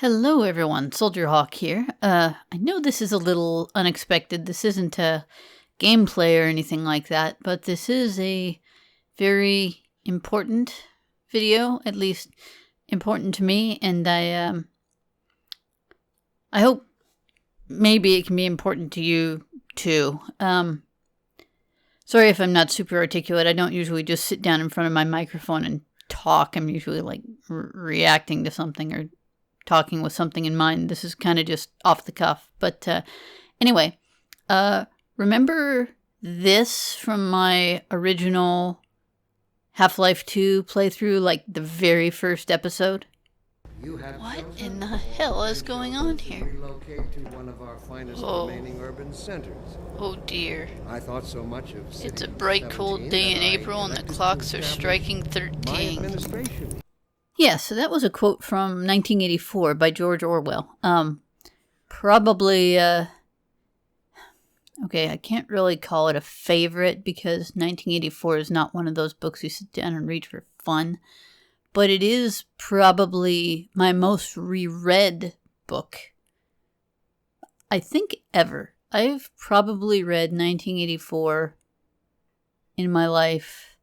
Hello everyone, Soldierhawke here. I know this is a little unexpected. This isn't a gameplay or anything like that, but this is a very important video, at least important to me, and I hope maybe it can be important to you too. Sorry if I'm not super articulate. I don't usually just sit down in front of my microphone and talk. I'm usually like reacting to something or talking with something in mind. This is kind of just off the cuff. But anyway, remember this from my original Half-Life 2 playthrough, like the very first episode? What in the hell is going on here? Relocate to one of our finest remaining urban centers. Oh dear. I thought so much of It's a bright cold day in April and the clocks are striking my 13. administration. Yeah, so that was a quote from 1984 by George Orwell. Probably, okay, I can't really call it a favorite because 1984 is not one of those books you sit down and read for fun. But it is probably my most reread book, I think, ever. I've probably read 1984 in my life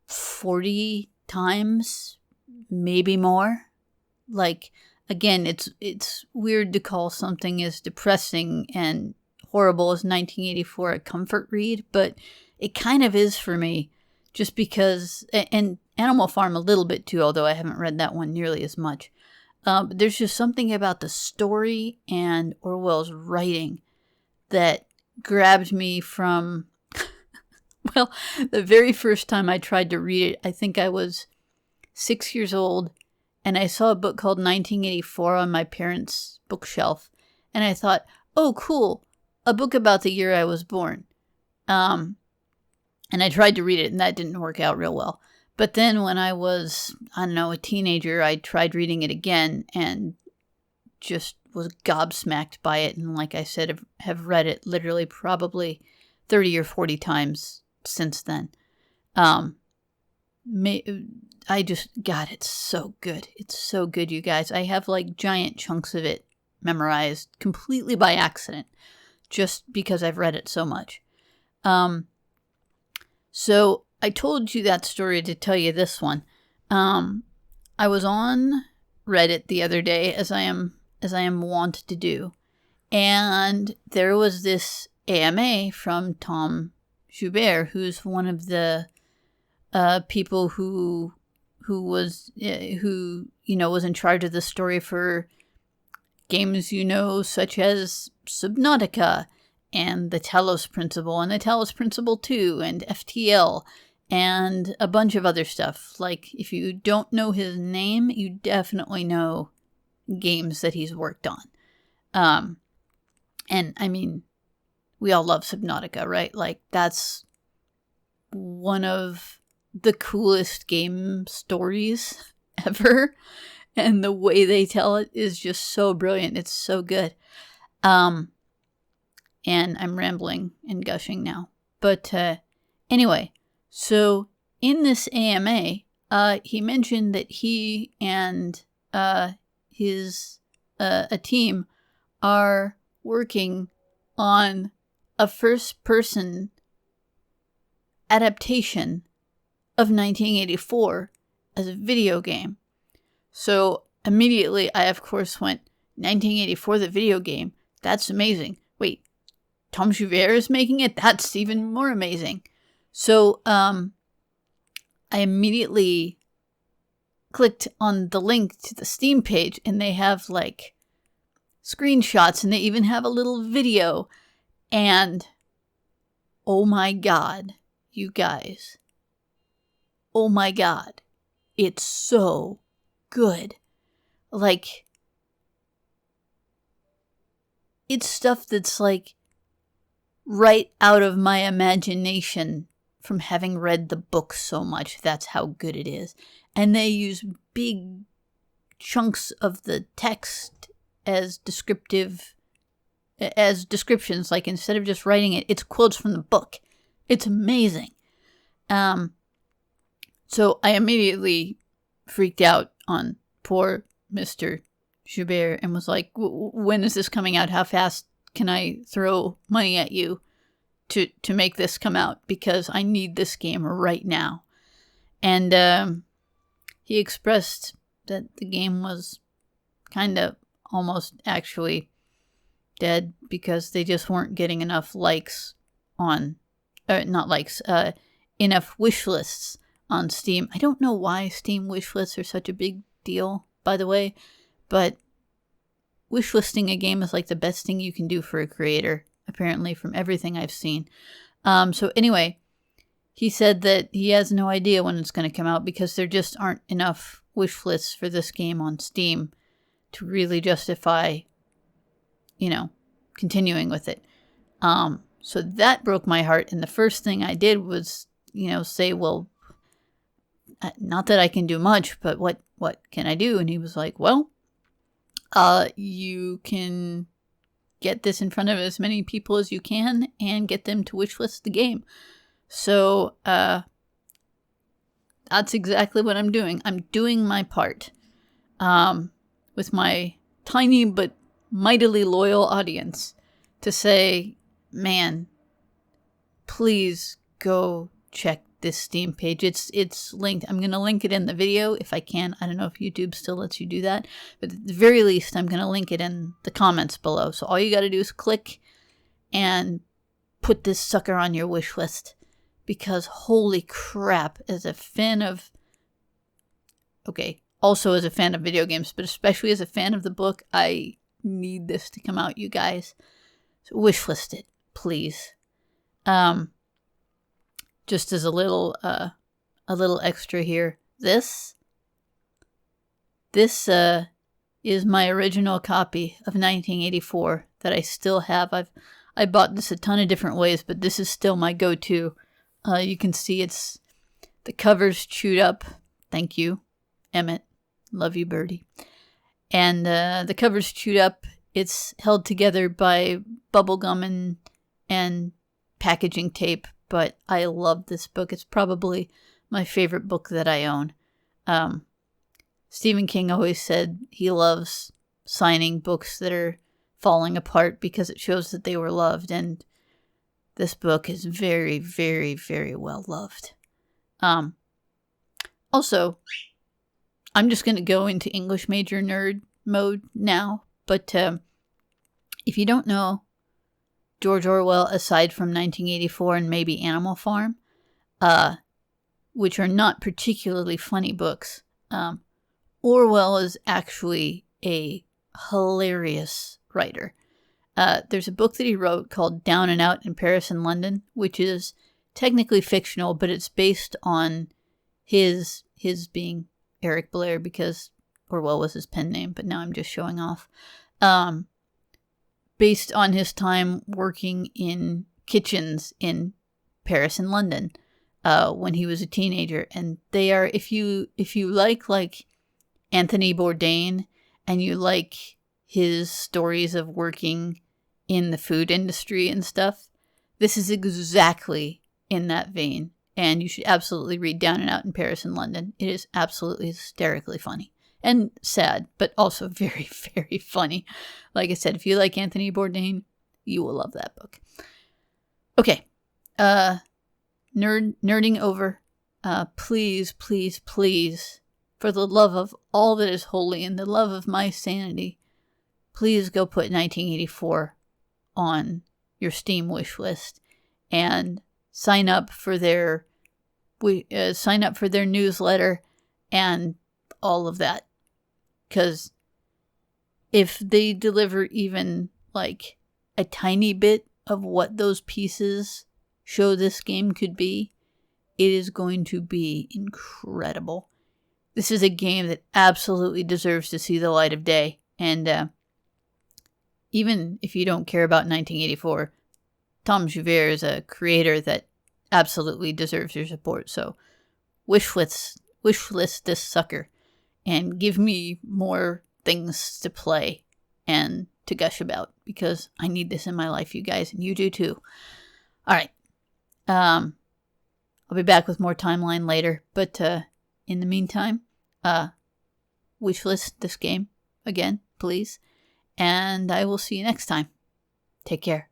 40 times, maybe more. Like, again, it's weird to call something as depressing and horrible as 1984 a comfort read, but it kind of is for me, just because, and Animal Farm a little bit too, although I haven't read that one nearly as much. But there's just something about the story and Orwell's writing that grabbed me from well, the very first time I tried to read it, I think I was 6 years old, and I saw a book called 1984 on my parents' bookshelf, and I thought, oh, cool, a book about the year I was born. And I tried to read it, and that didn't work out real well. But then when I was, I don't know, a teenager, I tried reading it again, and just was gobsmacked by it, and like I said, have read it literally probably 30 or 40 times since then. I just, God, it's so good. It's so good, you guys. I have like giant chunks of it memorized completely by accident, just because I've read it so much. So I told you that story to tell you this one. I was on Reddit the other day, as I am wont to do, and there was this AMA from Tom Joubert, who's one of the people who was was in charge of the story for games such as Subnautica and the Talos Principle and the Talos Principle 2 and FTL and a bunch of other stuff. Like, if you don't know his name, you definitely know games that he's worked on. And I mean, we all love Subnautica, right? Like, that's one of the coolest game stories ever. And the way they tell it is just so brilliant. It's so good. And I'm rambling and gushing now. But anyway, so in this AMA, he mentioned that he and his a team are working on a first-person adaptation of 1984 as a video game. So immediately I, of course, went, 1984, the video game? That's amazing. Wait, Tom Joubert is making it? That's even more amazing. So I immediately clicked on the link to the Steam page, and they have like screenshots, and they even have a little video. And oh my God, you guys. Oh my God. It's so good. Like, it's stuff that's like right out of my imagination from having read the book so much. That's how good it is. And they use big chunks of the text as descriptions. Like, instead of just writing it, it's quotes from the book. It's amazing. So I immediately freaked out on poor Mr. Joubert and was like, when is this coming out? How fast can I throw money at you to make this come out? Because I need this game right now. And he expressed that the game was kind of almost actually dead because they just weren't getting enough likes on, not likes, enough wish lists on Steam. I don't know why Steam wish lists are such a big deal, by the way, but wishlisting a game is like the best thing you can do for a creator, apparently, from everything I've seen. So anyway, he said that he has no idea when it's going to come out because there just aren't enough wish lists for this game on Steam to really justify, continuing with it. So that broke my heart. And the first thing I did was, say, well, not that I can do much, but what can I do? And he was like, well, you can get this in front of as many people as you can and get them to wishlist the game. So that's exactly what I'm doing. I'm doing my part with my tiny but mightily loyal audience to say, man, please go check this Steam page. It's linked. I'm going to link it in the video if I can. I don't know if YouTube still lets you do that. But at the very least, I'm going to link it in the comments below. So all you got to do is click and put this sucker on your wish list. Because holy crap, as a fan of... also as a fan of video games, but especially as a fan of the book, I need this to come out, you guys. So wish list it, please. Just as a little extra here. This is my original copy of 1984 that I still have. I bought this a ton of different ways, but this is still my go-to. You can see the cover's chewed up. Thank you, Emmett. Love you, birdie. And the cover's chewed up. It's held together by bubblegum and packaging tape. But I love this book. It's probably my favorite book that I own. Stephen King always said he loves signing books that are falling apart because it shows that they were loved. And this book is very, very, very well loved. Also, I'm just going to go into English major nerd mode now. But if you don't know George Orwell, aside from 1984 and maybe Animal Farm, which are not particularly funny books, Orwell is actually a hilarious writer. There's a book that he wrote called Down and Out in Paris and London, which is technically fictional, but it's based on his being Eric Blair, because Orwell was his pen name, but now I'm just showing off. Based on his time working in kitchens in Paris and London when he was a teenager. And they are, if you like Anthony Bourdain and you like his stories of working in the food industry and stuff, this is exactly in that vein. And you should absolutely read Down and Out in Paris and London. It is absolutely hysterically funny. And sad, but also very, very funny. Like I said, if you like Anthony Bourdain, you will love that book. Okay. Nerding over. Please, please, please, for the love of all that is holy and the love of my sanity, please go put 1984 on your Steam wish list and sign up for their newsletter and all of that. Because if they deliver even like a tiny bit of what those pieces show this game could be, it is going to be incredible. This is a game that absolutely deserves to see the light of day. And even if you don't care about 1984, Tom Joubert is a creator that absolutely deserves your support. So wish list this sucker. And give me more things to play and to gush about. Because I need this in my life, you guys. And you do too. Alright. I'll be back with more timeline later. But in the meantime, wishlist this game again, please. And I will see you next time. Take care.